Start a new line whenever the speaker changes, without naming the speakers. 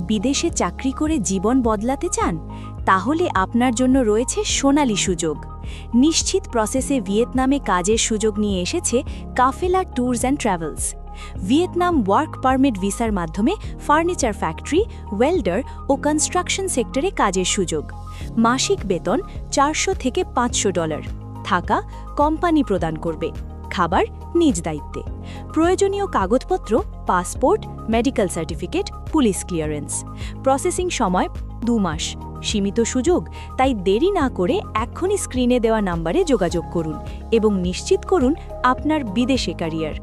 বিদেশে চাকরি করে জীবন বদলাতে চান? তাহলে আপনার জন্য রয়েছে সোনালী সুযোগ। নিশ্চিত প্রসেসে ভিয়েতনামে কাজের সুযোগ নিয়ে এসেছে কাফেলা tours and travels. Vietnam work permit ভিসার মাধ্যমে ফার্নিচার ফ্যাক্টরি, ওয়েল্ডার ও কনস্ট্রাকশন সেক্টরে কাজের সুযোগ। মাসিক বেতন $400 থেকে $500। থাকা কোম্পানি প্রদান করবে, খাবার নিজ দায়িত্বে। প্রয়োজনীয় কাগজপত্র passport, medical certificate, police clearance. Processing সময় 2 মাস। সীমিত সুযোগ, তাই দেরি না করে এক্ষুনি স্ক্রিনে দেওয়া নম্বরে যোগাযোগ করুন এবং নিশ্চিত করুন আপনার বিদেশে ক্যারিয়ার।